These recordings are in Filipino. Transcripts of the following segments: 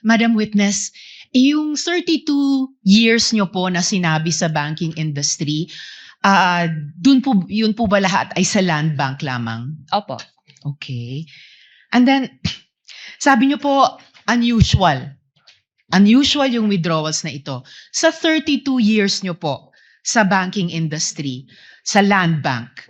Madam Witness, yung 32 years nyo po na sinabi sa banking industry, yun po ba lahat ay sa land bank lamang? Opo. Okay. And then, sabi nyo po, unusual. Unusual yung withdrawals na ito. Sa 32 years nyo po sa banking industry, sa land bank,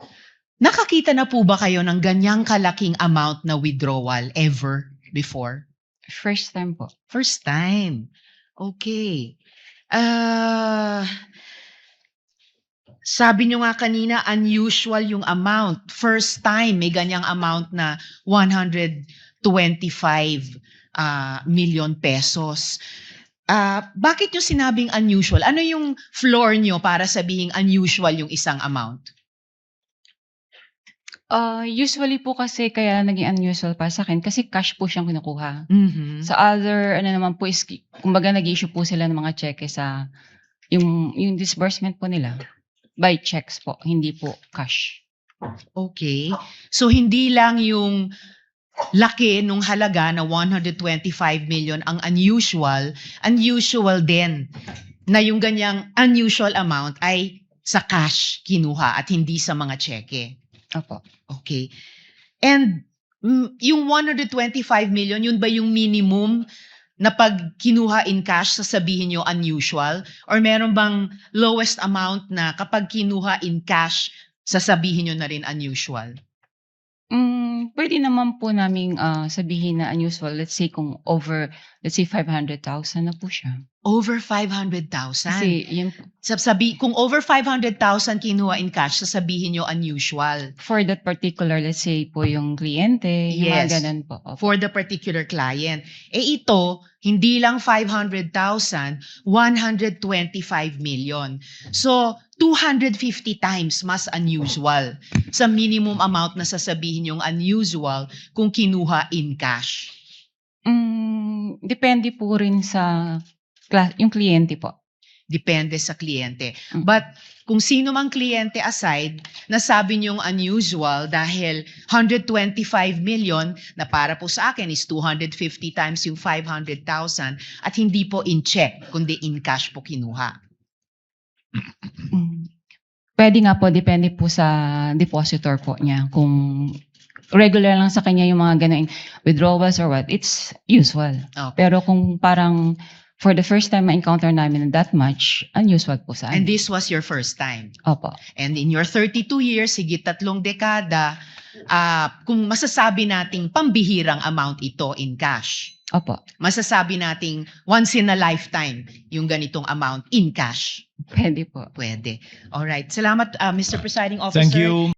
nakakita na po ba kayo ng ganyang kalaking amount na withdrawal ever before? First time po. First time. Okay. Sabi nyo nga kanina, unusual yung amount. First time, may ganyang amount na 125 million pesos. Bakit nyo sinabing unusual? Ano yung floor nyo para sabihing unusual yung isang amount? Usually po kasi kaya naging unusual para sa akin kasi cash po siyang kinukuha. Mhm. Sa other ano naman po is kumbaga nag-issue po sila ng mga cheque sa yung disbursement po nila by checks po, hindi po cash. Okay. So hindi lang yung laki nung halaga na 125 million ang unusual din na yung ganyang unusual amount ay sa cash kinuha at hindi sa mga cheque. Opo. Okay. And yung 125 million, yun ba yung minimum na pag kinuha in cash, sasabihin nyo unusual? Or meron bang lowest amount na kapag kinuha in cash, sasabihin nyo na rin unusual? Pwede naman po naming sabihin na unusual, let's say kung over, let's say 500,000 na po siya. Over 500,000. Kasi yun po, Kung over 500,000 kinuha in cash, sasabihin nyo unusual. for that particular, let's say po yung kliyente, yung Yes. mga ganun po. Opo. For the particular client. Ito, hindi lang 500,000, 125 million. So, 250 times mas unusual sa minimum amount na sasabihin yung unusual kung kinuha in cash. Depende po rin sa yung kliyente po. Depende sa kliyente. Mm. But kung sino mang kliyente aside, nasabi niyong unusual dahil 125 million na para po sa akin is 250 times yung 500,000 at hindi po in check, kundi in cash po kinuha. Pwede nga po, depende po sa depositor po niya. Kung regular lang sa kanya yung mga ganun withdrawals or what, it's usual. Okay. Pero kung parang for the first time ma-encounter namin that much, unusual po sa And amin. this was your first time. Opo. And in your 32 years, higit 3 dekada, kung masasabi nating pambihirang amount ito in cash, Opo. masasabi nating once in a lifetime yung ganitong amount in cash. Pwede po. Pwede. Alright. Salamat, Mr. Presiding Officer. Thank you.